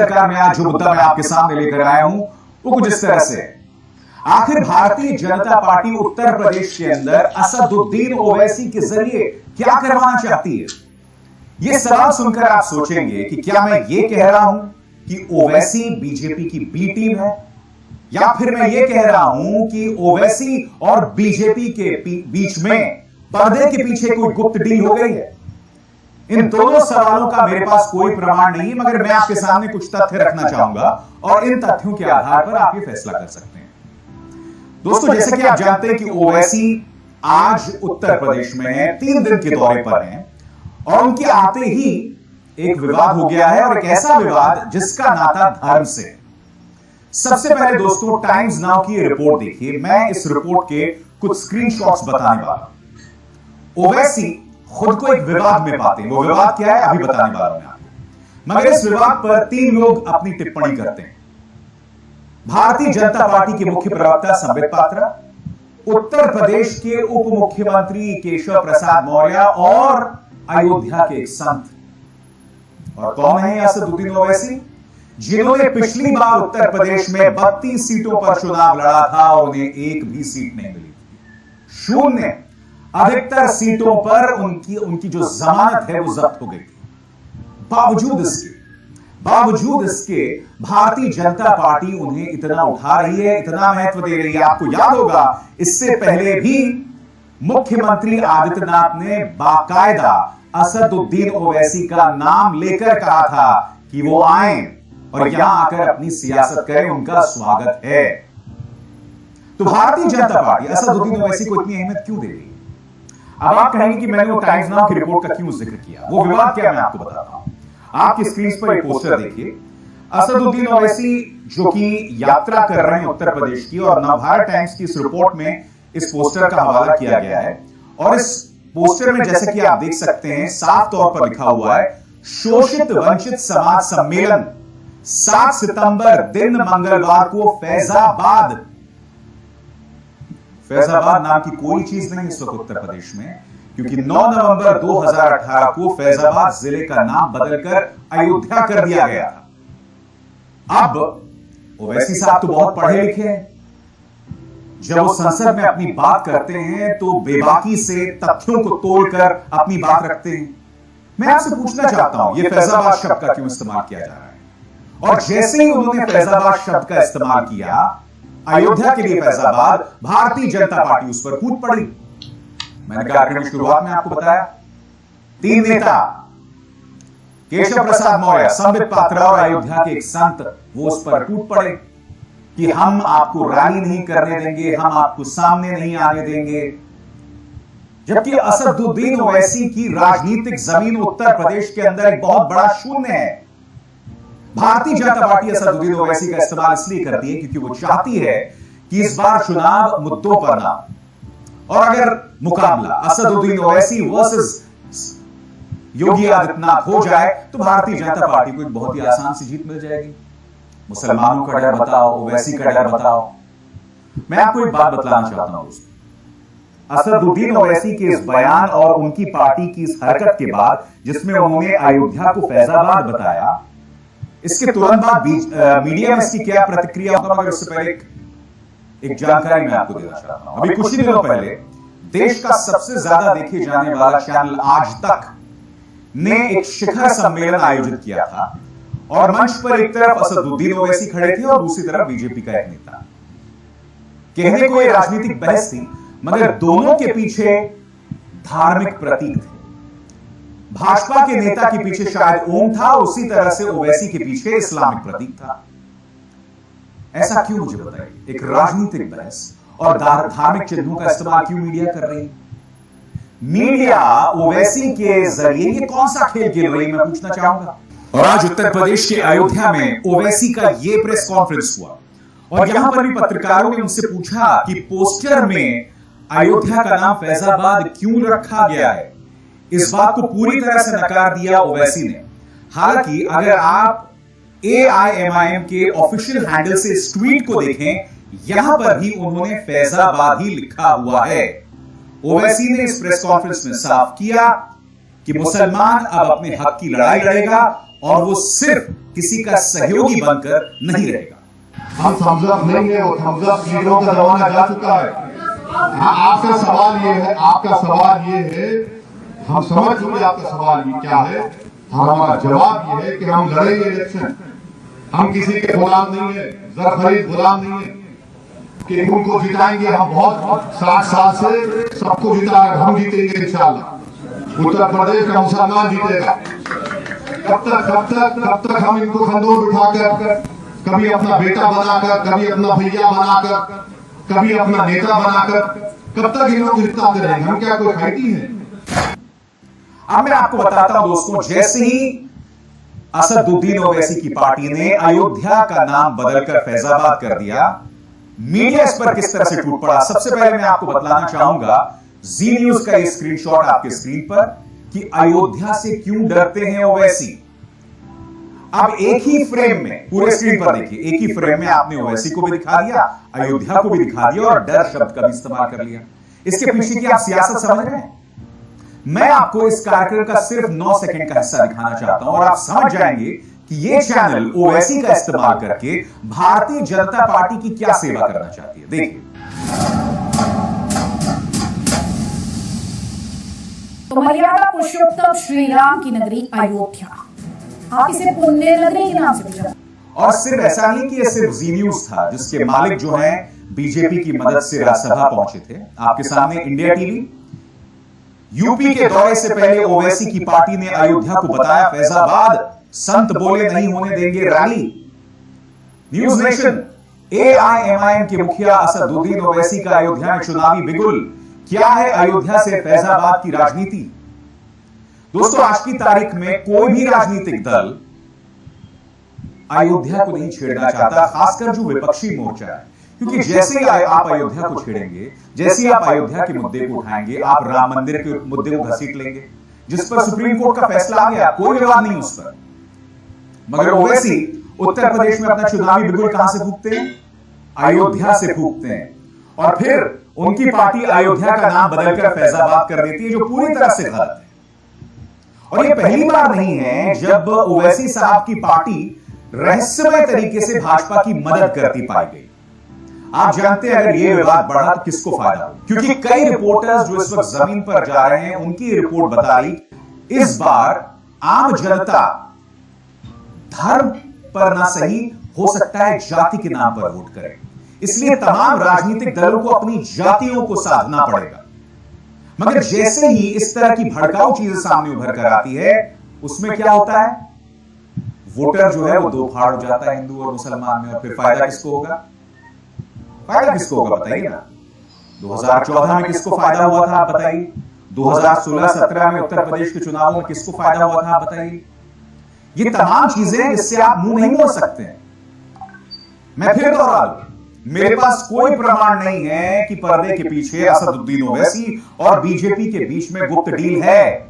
सरकार में आज जो मुद्दा मैं आपके सामने लेकर आया हूं वो कुछ इस तरह से है। आखिर भारतीय जनता पार्टी उत्तर प्रदेश के अंदर असदुद्दीन ओवैसी के जरिए क्या करवाना चाहती है? यह सवाल सुनकर आप सोचेंगे कि क्या मैं ये कह रहा हूं कि ओवैसी बीजेपी की बी टीम है, या फिर मैं ये कह रहा हूं कि ओवैसी और बीजेपी के बीच में पर्दे के पीछे कोई गुप्त डील हो गई है। इन दोनों सवालों का मेरे पास कोई प्रमाण नहीं, मगर मैं आपके सामने कुछ तथ्य रखना चाहूंगा और इन तथ्यों के आधार पर आप ये फैसला कर सकते हैं। दोस्तों, जैसे कि आप जानते हैं कि ओवैसी आज उत्तर प्रदेश में है, 3 दिन के दौरे पर हैं और उनके आते ही एक विवाद हो गया है, और एक ऐसा विवाद जिसका नाता धर्म से है। सबसे पहले दोस्तों, टाइम्स नाउ की रिपोर्ट देखिए। मैं इस रिपोर्ट के कुछ स्क्रीनशॉट्स बताने वाला हूं। ओवैसी खुद को एक विवाद में पाते हैं। वो विवाद क्या है अभी बताने वाला हूं आपको, मगर इस विवाद पर 3 लोग अपनी टिप्पणी करते हैं। भारतीय जनता पार्टी के मुख्य प्रवक्ता संबित पात्रा, उत्तर प्रदेश के उप मुख्यमंत्री केशव प्रसाद मौर्य और अयोध्या के एक संत। और कौन है असदुद्दीन ओवैसी, जिन्होंने पिछली बार उत्तर प्रदेश में 32 सीटों पर चुनाव लड़ा था और उन्हें एक भी सीट नहीं मिली थी। 0 अधिकतर सीटों पर उनकी जो जमानत है वो जब्त हो गई थी। बावजूद इसके भारतीय जनता पार्टी उन्हें इतना उठा रही है, इतना महत्व दे रही है। आपको याद होगा, इससे पहले भी मुख्यमंत्री आदित्यनाथ ने बाकायदा असदुद्दीन ओवैसी का नाम लेकर कहा था कि वो आए और यहां आकर अपनी सियासत करें, उनका स्वागत है। तो भारतीय जनता पार्टी असदुद्दीन ओवैसी को इतनी अहमियत क्यों दे रही है? अब आप कहेंगे कि मैंने वो टाइम्स नाउ की रिपोर्ट का क्यों जिक्र किया। वो विवाद क्या, मैं आपको बताता हूं। आपकी स्क्रीन पर एक पोस्टर देखिए। असदुद्दीन ओवैसी जो कि यात्रा कर रहे हैं उत्तर प्रदेश की, और नवभारत टाइम्स की इस रिपोर्ट में इस पोस्टर का हवाला किया गया है। और इस पोस्टर में जैसे कि आप देख सकते हैं, साफ तौर पर लिखा हुआ है, शोषित वंचित समाज सम्मेलन 7 सितंबर दिन मंगलवार को फैजाबाद नाम की कोई चीज नहीं इस वक्त उत्तर प्रदेश में, क्योंकि 9 नवंबर 2018 को फैजाबाद जिले का नाम बदलकर अयोध्या कर दिया गया था। अब ओवैसी साहब तो बहुत पढ़े लिखे हैं, जब वो संसद में अपनी बात करते हैं तो बेबाकी से तथ्यों को तोड़कर अपनी बात रखते हैं। मैं आपसे पूछना चाहता हूं, ये फैजाबाद शब्द का क्यों इस्तेमाल किया जा रहा है? और जैसे ही उन्होंने फैजाबाद शब्द का इस्तेमाल किया, अयोध्या के लिए फैजाबाद, भारतीय जनता पार्टी उस पर कूद पड़ी। मैंने कार्यक्रम की शुरुआत में आपको बताया, 3 नेता केशव प्रसाद मौर्य, संबित पात्रा और अयोध्या के एक संत, वो उस पर कूद पड़े कि हम आपको रैली नहीं करने देंगे, हम आपको सामने नहीं आने देंगे। जबकि असदुद्दीन ओवैसी की राजनीतिक जमीन उत्तर प्रदेश के अंदर एक बहुत बड़ा शून्य है। भारतीय जनता पार्टी असदुद्दीन ओवैसी का इस्तेमाल इसलिए करती है क्योंकि वो चाहती है कि इस बार चुनाव मुद्दों पर ना, और अगर मुकाबला असदुद्दीन ओवैसी वर्सेस योगी आदित्यनाथ हो जाए तो भारतीय जनता पार्टी को एक बहुत ही आसान सी जीत मिल जाएगी। मुसलमानों का डर बताओ, ओवैसी का डर बताओ। मैं आपको एक बात बतलाना चाहता हूं दोस्तों, असदुद्दीन ओवैसी के इस बयान और उनकी पार्टी की इस हरकत के बाद, जिसमें उन्होंने अयोध्या को फैजाबाद बताया, इसके तुरंत बाद मीडिया में इसकी क्या प्रतिक्रिया होगा, मगर उससे पहले एक जानकारी मैं आपको देना चाहता हूं। अभी कुछ ही दिनों पहले देश का सबसे ज्यादा देखे जाने वाला चैनल आज तक ने एक शिखर सम्मेलन आयोजित किया था, और मंच पर एक तरफ असदुद्दीन ओवैसी खड़े थे और दूसरी तरफ बीजेपी का एक नेता। कहने को यह राजनीतिक बहस थी, मगर दोनों के पीछे धार्मिक प्रतीक थे। भाजपा के नेता के पीछे शायद ओम था, उसी तरह से ओवैसी के पीछे इस्लामिक प्रतीक था। ऐसा क्यों, मुझे बताइए। एक राजनीतिक बहस और धार्मिक चिन्हों का इस्तेमाल क्यों मीडिया कर रही है? मीडिया ओवैसी के जरिए ये कौन सा खेल खेल रही है, मैं पूछना चाहूंगा। और आज उत्तर प्रदेश के अयोध्या में ओवैसी का ये प्रेस कॉन्फ्रेंस हुआ, और यहां पर भी पत्रकारों ने उनसे पूछा कि पोस्टर में अयोध्या का नाम फैजाबाद क्यों रखा गया है। इस बात को पूरी तरह से नकार दिया ओवैसी ने। हालांकि अगर आप AIMIM के ऑफिशियल हैंडल से इस ट्वीट को देखें, यहां पर भी उन्होंने फैजाबाद ही लिखा हुआ है। ओवैसी ने इस प्रेस कॉन्फ्रेंस में साफ किया कि मुसलमान अब अपने हक की लड़ाई लड़ेगा और वो सिर्फ किसी का सहयोगी बनकर नहीं रहेगा। हम थम्स अप नहीं है, वो थम्स अप लीडरों का जमाना जा चुका है। आपका सवाल ये है, हम समझ चुके आपका सवाल ये क्या है। हमारा जवाब ये है कि हम लड़ेंगे इलेक्शन। हम किसी के गुलाम नहीं है, जरखरीद गुलाम नहीं है कि उनको जिताएंगे। हम बहुत 60 साल से सबको जिता रहे, हम जीतेंगे इंशाल्लाह। उत्तर प्रदेश का मुसलमान जीतेगा। कब तक हम इनको खंडोर उठाकर कभी अपना बेटा बनाकर, कभी अपना भैया बनाकर, कभी अपना नेता बनाकर, कब तक इन लोग जिताते रहेंगे? हम क्या कोई खाइटी है? अब मैं आपको बताता हूं दोस्तों, जैसे ही असदुद्दीन ओवैसी की पार्टी ने अयोध्या का नाम बदलकर फैजाबाद कर दिया, मीडिया इस पर किस तरह से टूट पड़ा। सबसे पहले मैं आपको बतलाना चाहूंगा, जी न्यूज का ये स्क्रीनशॉट आपके स्क्रीन पर, कि अयोध्या से क्यों डरते हैं ओवैसी। अब एक ही फ्रेम में, पूरे स्क्रीन पर देखिए, एक ही फ्रेम में आपने ओवैसी को भी दिखा दिया, अयोध्या को भी दिखा दिया और डर शब्द का भी इस्तेमाल कर लिया। इसके पीछे की आप सियासत समझ रहे हैं? मैं आपको इस कार्यक्रम का सिर्फ 9 सेकंड का हिस्सा दिखाना चाहता हूं और आप समझ जाएंगे कि यह चैनल ओवैसी का इस्तेमाल करके भारतीय जनता पार्टी की क्या सेवा करना चाहती है। देखिए। तो मर्यादा पुरुषोत्तम श्री राम की नगरी अयोध्या, आप इसे पुण्य नगरी के नाम से भी जानते हैं। और सिर्फ ऐसा नहीं कि यह सिर्फ जी न्यूज था, जिसके मालिक जो हैं बीजेपी की मदद से राज्यसभा पहुंचे थे। आपके सामने इंडिया टीवी। यूपी के दौरे से पहले ओवैसी की पार्टी ने अयोध्या को बताया फैजाबाद, संत बोले नहीं होने देंगे रैली। News nation. एआईएमआईएम के मुखिया असदुद्दीन ओवैसी का अयोध्या में चुनावी बिगुल। क्या है अयोध्या से फैजाबाद की राजनीति? दोस्तों, आज की तारीख में कोई भी राजनीतिक दल अयोध्या को नहीं छेड़ना चाहता, खासकर जो विपक्षी मोर्चा है, क्योंकि जैसे ही आप अयोध्या को छेड़ेंगे, जैसे ही आप अयोध्या के मुद्दे को उठाएंगे, आप राम मंदिर के मुद्दे को घसीट लेंगे, जिस पर सुप्रीम कोर्ट का फैसला आ गया, कोई विवाद नहीं उस पर। मगर ओवैसी उत्तर प्रदेश में अपना चुनावी बिगुल कहां से फूंकते हैं? अयोध्या से फूंकते हैं। और फिर उनकी पार्टी अयोध्या का नाम बदलकर फैजाबाद कर देती है, जो पूरी तरह से गलत है। और यह पहली बार नहीं है जब ओवैसी साहब की पार्टी रहस्यमय तरीके से भाजपा की मदद करती पाई गई। आप जानते हैं, अगर यह विवाद बढ़ा तो किसको फायदा हो? क्योंकि कई रिपोर्टर्स जो इस वक्त जमीन पर जा रहे हैं, उनकी रिपोर्ट बता रही, इस बार आम जनता धर्म पर ना सही हो सकता है जाति के नाम पर वोट करे। इसलिए तमाम राजनीतिक दलों को अपनी जातियों को साधना पड़ेगा। मगर जैसे ही इस तरह की भड़काऊ चीजें सामने उभर कर आती है, उसमें क्या होता है? वोटर जो है वो दो फाड़ हो जाता है हिंदू और मुसलमान में। और फिर फायदा किसको होगा? फायदा किसको होगा बताइए ना। 2014 में किसको फायदा हुआ था आप बताइए? 2016-17 में उत्तर प्रदेश के चुनावों में किसको फायदा हुआ था आप बताइए? ये तमाम चीजें जिससे आप मुंह नहीं मोड़ सकते हैं। मैं फिर दोहरा दूं, मेरे पास कोई प्रमाण नहीं है कि पर्दे के पीछे असदुद्दीन ओवैसी और बीजेपी के बीच में गुप्त डील है।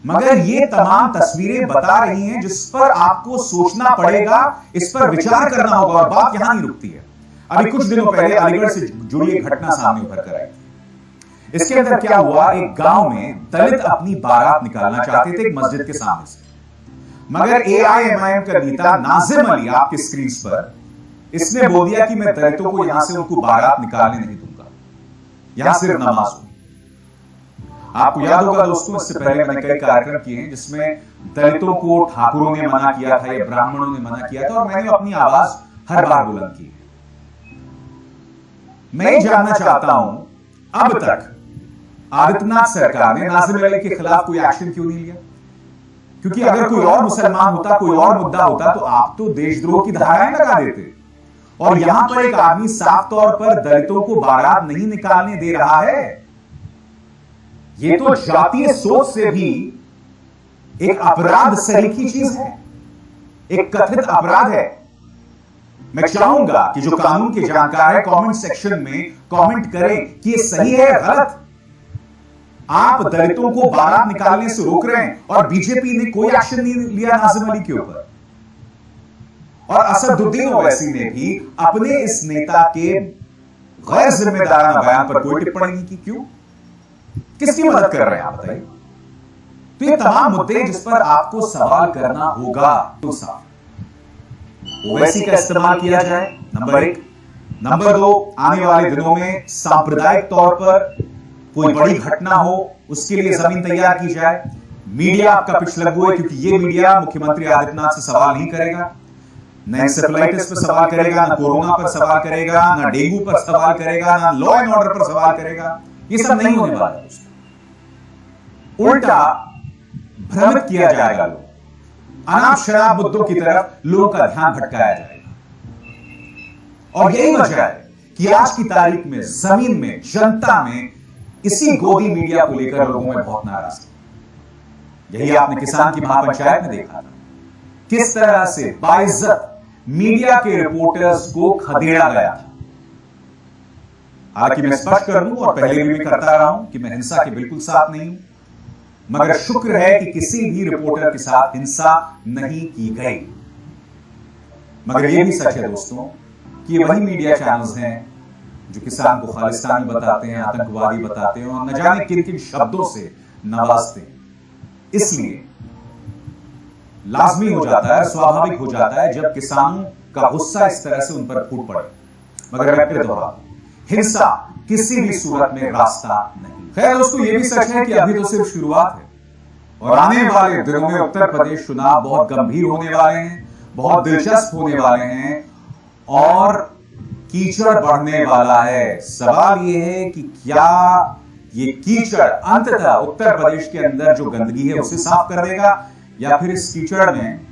मगर ये तमाम तस्वीरें बता रही हैं जिस पर आपको सोचना पड़ेगा, इस पर विचार करना होगा। और बात यहां नहीं रुकती है। अभी कुछ दिनों पहले अलीगढ़ से जुड़ी एक घटना सामने उभर कर आई। इसके अंदर क्या हुआ, एक गांव में दलित अपनी बारात निकालना चाहते थे एक मस्जिद के सामने से। मगर एआईएमआईएम का नेता नाजिम अली, आपके स्क्रीन पर, इसने बोल दिया कि मैं दलितों को यहां से उनको बारात निकालने नहीं दूंगा, यहां सिर्फ नमाज होगी। आपको याद होगा दोस्तों, इससे पहले मैंने कई कार्यक्रम किए हैं जिसमें दलितों को ठाकुरों ने मना किया था या ब्राह्मणों ने मना किया था, और मैंने अपनी आवाज हर बार बुलंद की। मैं ये जानना चाहता हूं, अब तक आदित्यनाथ सरकार ने नाजिम अली के खिलाफ कोई एक्शन क्यों नहीं लिया? क्योंकि अगर कोई और मुसलमान होता, कोई और मुद्दा होता, तो आप तो देशद्रोह की धाराएं लगा देते। और यहां पर एक आदमी साफ तौर पर दलितों को बारात नहीं निकालने दे रहा है। यह तो जातीय सोच से भी एक अपराध सरीखी चीज है, एक कथित अपराध है। मैं चाहूंगा कि जो कानून के जानकार है कमेंट सेक्शन में कमेंट करें कि यह सही है या गलत। आप दलितों को बारात निकालने से रोक रहे हैं और बीजेपी ने कोई एक्शन नहीं लिया नाजिम अली के ऊपर। और असदुद्दीन ओवैसी ने भी अपने इस नेता के गैर जिम्मेदाराना बयान पर कोई टिप्पणी नहीं की। क्यों? किसकी मदद कर रहे हैं आप बताइए? तो ये तमाम मुद्दे जिस पर आपको सवाल करना होगा तो साफ ओवैसी का इस्तेमाल किया जाए, नंबर 1। नंबर 2, आने वाले दिनों में सांप्रदायिक तौर पर कोई बड़ी घटना हो उसके लिए जमीन तैयार की जाए। मीडिया आपका पिछलग्गू है, क्योंकि ये मीडिया मुख्यमंत्री आदित्यनाथ से सवाल नहीं करेगा, न इंसेफेलाइटिस पर सवाल करेगा, न कोरोना पर सवाल करेगा, न डेंगू पर सवाल करेगा, न लॉ एंड ऑर्डर पर सवाल करेगा। ये सब नहीं होने वाला है। उल्टा भ्रमित किया जाएगा लोग, अनाप शनाप मुद्दों की तरफ लोगों का ध्यान भटकाया जाएगा। और यही वजह है कि आज की तारीख में जमीन में, जनता में इसी गोदी मीडिया को लेकर लोगों में बहुत नाराजगी। यही आपने किसान की महापंचायत में देखा था, किस तरह से बाइज्जत मीडिया के रिपोर्टर्स को खदेड़ा गया। हालांकि मैं स्पष्ट कर दूं, और पहले भी करता रहा हूं, कि मैं हिंसा के बिल्कुल साथ नहीं हूं, मगर शुक्र है कि किसी भी रिपोर्टर के साथ हिंसा नहीं की गई। मगर यह भी सच है दोस्तों कि ये वही मीडिया चैनल्स हैं जो किसान को खालिस्तानी बताते हैं, आतंकवादी बताते हैं, और न जाने किन किन शब्दों से नवाजते हैं। इसलिए लाजमी हो जाता है, स्वाभाविक हो जाता है जब किसानों का गुस्सा इस तरह से उन पर फूट पड़े। मगर मैं फिर दोहराऊं, हिंसा किसी भी सूरत में रास्ता नहीं। खैर दोस्तों, ये भी सच है कि अभी तो सिर्फ शुरुआत है, और आने वाले दिनों में उत्तर प्रदेश चुनाव बहुत गंभीर होने वाले हैं, बहुत दिलचस्प होने वाले हैं, और कीचड़ बढ़ने वाला है। सवाल यह है कि क्या ये कीचड़ अंततः उत्तर प्रदेश के अंदर जो गंदगी है उसे साफ कर देगा, या फिर इस कीचड़ में